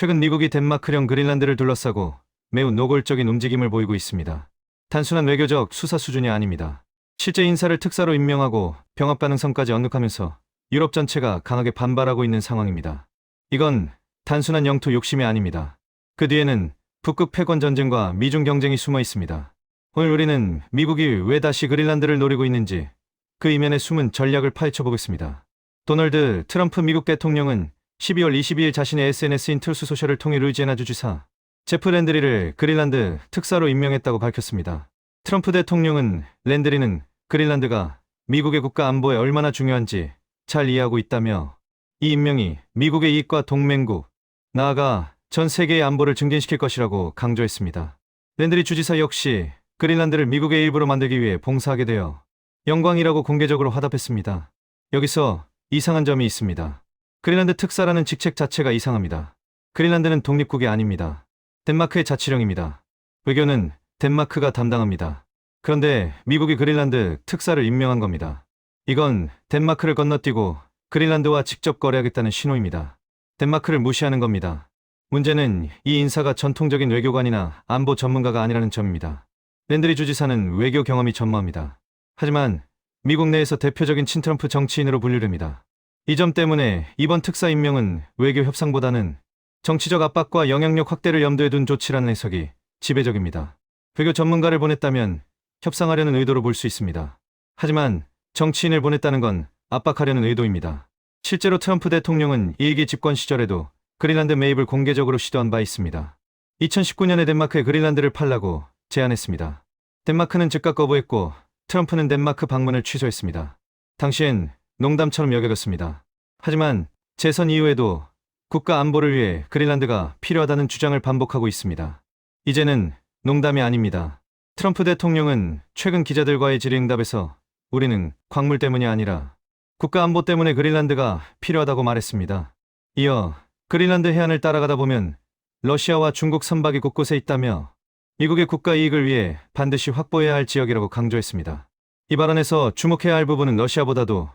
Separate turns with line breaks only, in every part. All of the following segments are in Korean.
최근 미국이 덴마크령 그린란드를 둘러싸고 매우 노골적인 움직임을 보이고 있습니다. 단순한 외교적 수사 수준이 아닙니다. 실제 인사를 특사로 임명하고 병합 가능성까지 언급하면서 유럽 전체가 강하게 반발하고 있는 상황입니다. 이건 단순한 영토 욕심이 아닙니다. 그 뒤에는 북극 패권 전쟁과 미중 경쟁이 숨어 있습니다. 오늘 우리는 미국이 왜 다시 그린란드를 노리고 있는지 그 이면의 숨은 전략을 파헤쳐 보겠습니다. 도널드 트럼프 미국 대통령은 12월 22일 자신의 SNS인 트루스 소셜을 통해 루이지애나 주지사 제프 랜드리를 그린란드 특사로 임명했다고 밝혔습니다. 트럼프 대통령은 랜드리는 그린란드가 미국의 국가 안보에 얼마나 중요한지 잘 이해하고 있다며 이 임명이 미국의 이익과 동맹국, 나아가 전 세계의 안보를 증진시킬 것이라고 강조했습니다. 랜드리 주지사 역시 그린란드를 미국의 일부로 만들기 위해 봉사하게 되어 영광이라고 공개적으로 화답했습니다. 여기서 이상한 점이 있습니다. 그린란드 특사라는 직책 자체가 이상합니다. 그린란드는 독립국이 아닙니다. 덴마크의 자치령입니다. 외교는 덴마크가 담당합니다. 그런데 미국이 그린란드 특사를 임명한 겁니다. 이건 덴마크를 건너뛰고 그린란드와 직접 거래하겠다는 신호입니다. 덴마크를 무시하는 겁니다. 문제는 이 인사가 전통적인 외교관이나 안보 전문가가 아니라는 점입니다. 랜드리 주지사는 외교 경험이 전무합니다. 하지만 미국 내에서 대표적인 친트럼프 정치인으로 분류됩니다. 이 점 때문에 이번 특사 임명은 외교 협상보다는 정치적 압박과 영향력 확대를 염두에 둔 조치라는 해석이 지배적입니다. 외교 전문가를 보냈다면 협상하려는 의도로 볼 수 있습니다. 하지만 정치인을 보냈다는 건 압박하려는 의도입니다. 실제로 트럼프 대통령은 1기 집권 시절에도 그린란드 매입을 공개적으로 시도한 바 있습니다. 2019년에 덴마크에 그린란드를 팔라고 제안했습니다. 덴마크는 즉각 거부했고 트럼프는 덴마크 방문을 취소했습니다. 당시엔 농담처럼 여겨졌습니다. 하지만 재선 이후에도 국가 안보를 위해 그린란드가 필요하다는 주장을 반복하고 있습니다. 이제는 농담이 아닙니다. 트럼프 대통령은 최근 기자들과의 질의응답에서 우리는 광물 때문이 아니라 국가 안보 때문에 그린란드가 필요하다고 말했습니다. 이어 그린란드 해안을 따라가다 보면 러시아와 중국 선박이 곳곳에 있다며 미국의 국가 이익을 위해 반드시 확보해야 할 지역이라고 강조했습니다. 이 발언에서 주목해야 할 부분은 러시아보다도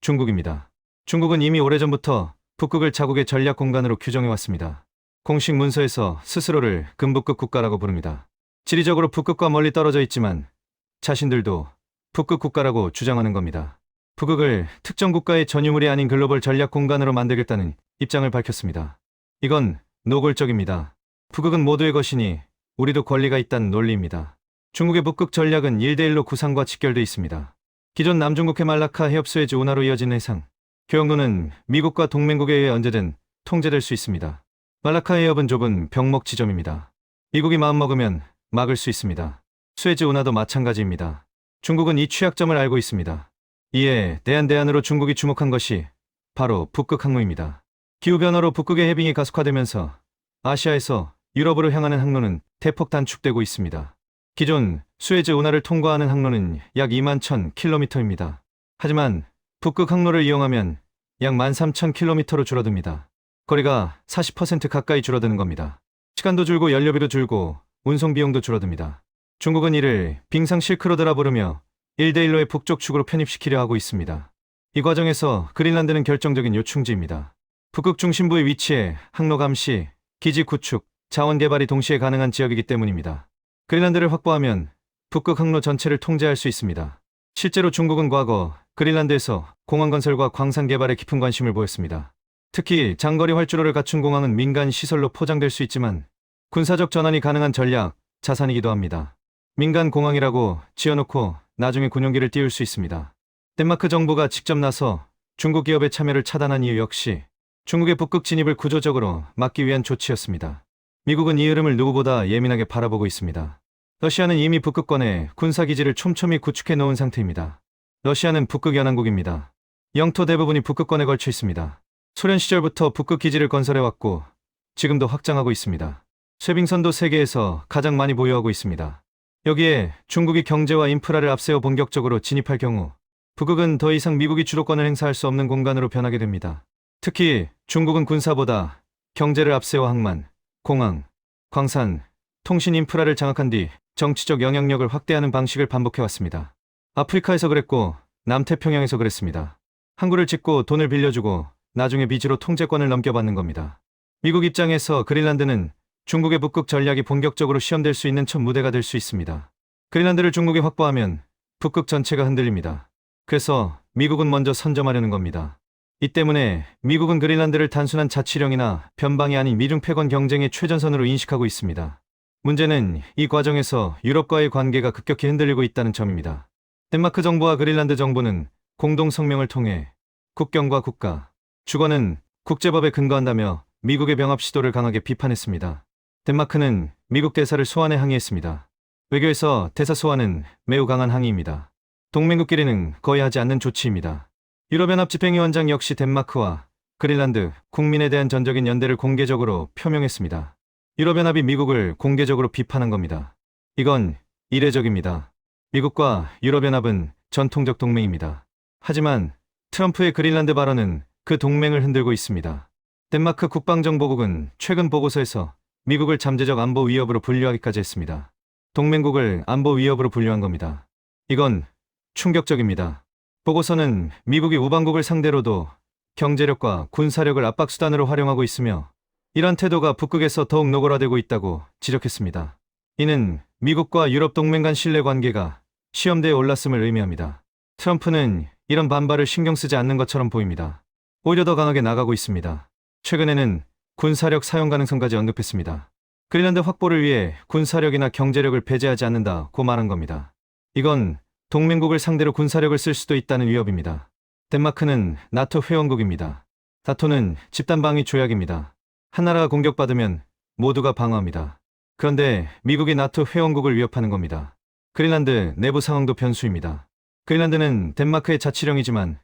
중국입니다. 중국은 이미 오래전부터 북극을 자국의 전략 공간으로 규정해왔습니다. 공식 문서에서 스스로를 금북극 국가라고 부릅니다. 지리적으로 북극과 멀리 떨어져 있지만 자신들도 북극 국가라고 주장하는 겁니다. 북극을 특정 국가의 전유물이 아닌 글로벌 전략 공간으로 만들겠다는 입장을 밝혔습니다. 이건 노골적입니다. 북극은 모두의 것이니 우리도 권리가 있다는 논리입니다. 중국의 북극 전략은 1대1로 구상과 직결돼 있습니다. 기존 남중국 해말라카 해협 스웨즈 운하로 이어지는 해상 교역로는 미국과 동맹국에 의해 언제든 통제될 수 있습니다. 말라카 해협은 좁은 병목 지점입니다. 미국이 마음먹으면 막을 수 있습니다. 스웨즈 운하도 마찬가지입니다. 중국은 이 취약점을 알고 있습니다. 이에 대안으로 중국이 주목한 것이 바로 북극 항로입니다. 기후변화로 북극의 해빙이 가속화되면서 아시아에서 유럽으로 향하는 항로는 대폭 단축되고 있습니다. 기존 스웨즈 운하를 통과하는 항로는 약 21,000km입니다. 하지만 북극 항로를 이용하면 약 13,000km로 줄어듭니다. 거리가 40% 가까이 줄어드는 겁니다. 시간도 줄고 연료비도 줄고 운송 비용도 줄어듭니다. 중국은 이를 빙상 실크로드라 부르며 1대1로의 북쪽 축으로 편입시키려 하고 있습니다. 이 과정에서 그린란드는 결정적인 요충지입니다. 북극 중심부에 위치해 항로 감시, 기지 구축, 자원 개발이 동시에 가능한 지역이기 때문입니다. 그린란드를 확보하면 북극 항로 전체를 통제할 수 있습니다. 실제로 중국은 과거 그린란드에서 공항 건설과 광산 개발에 깊은 관심을 보였습니다. 특히 장거리 활주로를 갖춘 공항은 민간 시설로 포장될 수 있지만 군사적 전환이 가능한 전략 자산이기도 합니다. 민간 공항이라고 지어놓고 나중에 군용기를 띄울 수 있습니다. 덴마크 정부가 직접 나서 중국 기업의 참여를 차단한 이유 역시 중국의 북극 진입을 구조적으로 막기 위한 조치였습니다. 미국은 이 흐름을 누구보다 예민하게 바라보고 있습니다. 러시아는 이미 북극권에 군사기지를 촘촘히 구축해 놓은 상태입니다. 러시아는 북극 연안국입니다. 영토 대부분이 북극권에 걸쳐 있습니다. 소련 시절부터 북극 기지를 건설해왔고 지금도 확장하고 있습니다. 쇠빙선도 세계에서 가장 많이 보유하고 있습니다. 여기에 중국이 경제와 인프라를 앞세워 본격적으로 진입할 경우 북극은 더 이상 미국이 주도권을 행사할 수 없는 공간으로 변하게 됩니다. 특히 중국은 군사보다 경제를 앞세워 항만, 공항, 광산, 통신 인프라를 장악한 뒤 정치적 영향력을 확대하는 방식을 반복해왔습니다. 아프리카에서 그랬고 남태평양에서 그랬습니다. 항구를 짓고 돈을 빌려주고 나중에 빚으로 통제권을 넘겨받는 겁니다. 미국 입장에서 그린란드는 중국의 북극 전략이 본격적으로 시험될 수 있는 첫 무대가 될 수 있습니다. 그린란드를 중국이 확보하면 북극 전체가 흔들립니다. 그래서 미국은 먼저 선점하려는 겁니다. 이 때문에 미국은 그린란드를 단순한 자치령이나 변방이 아닌 미중 패권 경쟁의 최전선으로 인식하고 있습니다. 문제는 이 과정에서 유럽과의 관계가 급격히 흔들리고 있다는 점입니다. 덴마크 정부와 그린란드 정부는 공동 성명을 통해 국경과 국가, 주권은 국제법에 근거한다며 미국의 병합 시도를 강하게 비판했습니다. 덴마크는 미국 대사를 소환해 항의했습니다. 외교에서 대사 소환은 매우 강한 항의입니다. 동맹국끼리는 거의 하지 않는 조치입니다. 유럽연합 집행위원장 역시 덴마크와 그린란드 국민에 대한 전적인 연대를 공개적으로 표명했습니다. 유럽연합이 미국을 공개적으로 비판한 겁니다. 이건 이례적입니다. 미국과 유럽연합은 전통적 동맹입니다. 하지만 트럼프의 그린란드 발언은 그 동맹을 흔들고 있습니다. 덴마크 국방정보국은 최근 보고서에서 미국을 잠재적 안보 위협으로 분류하기까지 했습니다. 동맹국을 안보 위협으로 분류한 겁니다. 이건 충격적입니다. 보고서는 미국이 우방국을 상대로도 경제력과 군사력을 압박수단으로 활용하고 있으며 이런 태도가 북극에서 더욱 노골화되고 있다고 지적했습니다. 이는 미국과 유럽 동맹 간 신뢰 관계가 시험대에 올랐음을 의미합니다. 트럼프는 이런 반발을 신경 쓰지 않는 것처럼 보입니다. 오히려 더 강하게 나가고 있습니다. 최근에는 군사력 사용 가능성까지 언급했습니다. 그린란드 확보를 위해 군사력이나 경제력을 배제하지 않는다고 말한 겁니다. 이건 동맹국을 상대로 군사력을 쓸 수도 있다는 위협입니다. 덴마크는 나토 회원국입니다. 나토는 집단방위 조약입니다. 한 나라가 공격받으면 모두가 방어합니다. 그런데 미국이 나토 회원국을 위협하는 겁니다. 그린란드 내부 상황도 변수입니다. 그린란드는 덴마크의 자치령이지만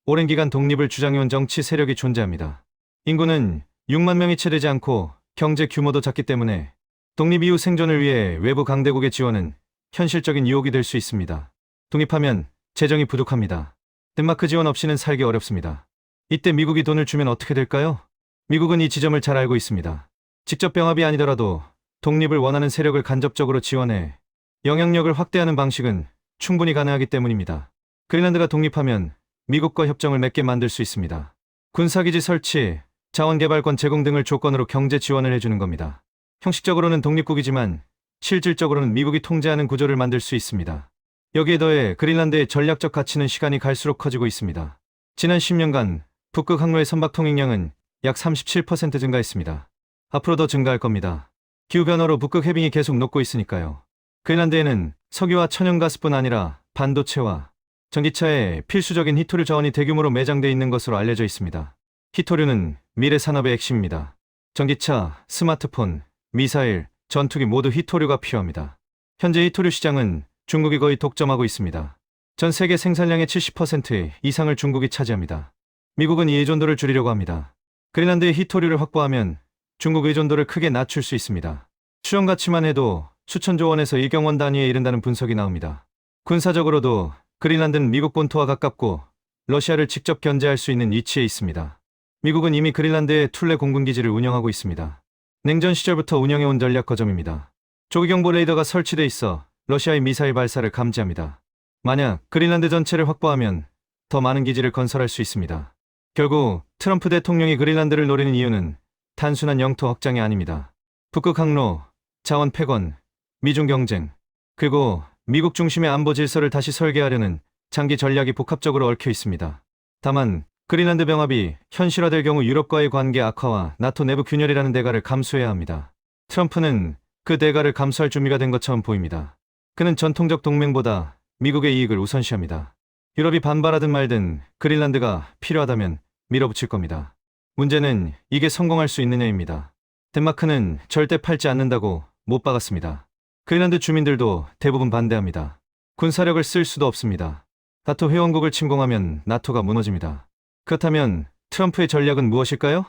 오랜 기간 독립을 주장해온 정치 세력이 존재합니다. 인구는 6만 명이 채 되지 않고 경제 규모도 작기 때문에 독립 이후 생존을 위해 외부 강대국의 지원은 현실적인 유혹이 될 수 있습니다. 독립하면 재정이 부족합니다. 덴마크 지원 없이는 살기 어렵습니다. 이때 미국이 돈을 주면 어떻게 될까요? 미국은 이 지점을 잘 알고 있습니다. 직접 병합이 아니더라도 독립을 원하는 세력을 간접적으로 지원해 영향력을 확대하는 방식은 충분히 가능하기 때문입니다. 그린란드가 독립하면 미국과 협정을 맺게 만들 수 있습니다. 군사기지 설치, 자원개발권 제공 등을 조건으로 경제 지원을 해주는 겁니다. 형식적으로는 독립국이지만 실질적으로는 미국이 통제하는 구조를 만들 수 있습니다. 여기에 더해 그린란드의 전략적 가치는 시간이 갈수록 커지고 있습니다. 지난 10년간 북극 항로의 선박 통행량은 약 37% 증가했습니다. 앞으로 더 증가할 겁니다. 기후변화로 북극 해빙이 계속 녹고 있으니까요. 그린란드에는 석유와 천연가스뿐 아니라 반도체와 전기차에 필수적인 히토류 자원이 대규모로 매장돼 있는 것으로 알려져 있습니다. 히토류는 미래 산업의 핵심입니다. 전기차, 스마트폰, 미사일, 전투기 모두 히토류가 필요합니다. 현재 히토류 시장은 중국이 거의 독점하고 있습니다. 전 세계 생산량의 70% 이상을 중국이 차지합니다. 미국은 이 의존도를 줄이려고 합니다. 그린란드의 히토류를 확보하면 중국 의존도를 크게 낮출 수 있습니다. 수용 가치만 해도 수천조 원에서 1경 원 단위에 이른다는 분석이 나옵니다. 군사적으로도 그린란드는 미국 본토와 가깝고 러시아를 직접 견제할 수 있는 위치에 있습니다. 미국은 이미 그린란드에 툴레 공군기지를 운영하고 있습니다. 냉전 시절부터 운영해온 전략 거점입니다. 조기경보 레이더가 설치돼 있어 러시아의 미사일 발사를 감지합니다. 만약 그린란드 전체를 확보하면 더 많은 기지를 건설할 수 있습니다. 결국 트럼프 대통령이 그린란드를 노리는 이유는 단순한 영토 확장이 아닙니다. 북극 항로, 자원 패권, 미중 경쟁, 그리고 미국 중심의 안보 질서를 다시 설계하려는 장기 전략이 복합적으로 얽혀 있습니다. 다만 그린란드 병합이 현실화될 경우 유럽과의 관계 악화와 나토 내부 균열이라는 대가를 감수해야 합니다. 트럼프는 그 대가를 감수할 준비가 된 것처럼 보입니다. 그는 전통적 동맹보다 미국의 이익을 우선시합니다. 유럽이 반발하든 말든 그린란드가 필요하다면 밀어붙일 겁니다. 문제는 이게 성공할 수 있느냐입니다. 덴마크는 절대 팔지 않는다고 못 박았습니다. 그린란드 주민들도 대부분 반대합니다. 군사력을 쓸 수도 없습니다. 나토 회원국을 침공하면 나토가 무너집니다. 그렇다면 트럼프의 전략은 무엇일까요?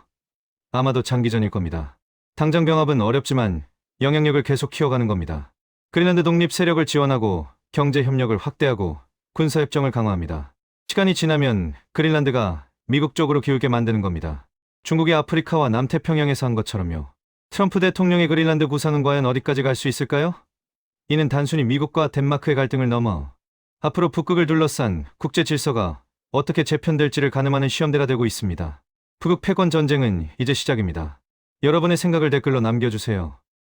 아마도 장기전일 겁니다. 당장 병합은 어렵지만 영향력을 계속 키워가는 겁니다. 그린란드 독립 세력을 지원하고 경제 협력을 확대하고 군사협정을 강화합니다. 시간이 지나면 그린란드가 미국 쪽으로 기울게 만드는 겁니다. 중국이 아프리카와 남태평양에서 한 것처럼요. 트럼프 대통령의 그린란드 구상은 과연 어디까지 갈 수 있을까요? 이는 단순히 미국과 덴마크의 갈등을 넘어 앞으로 북극을 둘러싼 국제 질서가 어떻게 재편될지를 가늠하는 시험대가 되고 있습니다. 북극 패권 전쟁은 이제 시작입니다. 여러분의 생각을 댓글로 남겨주세요.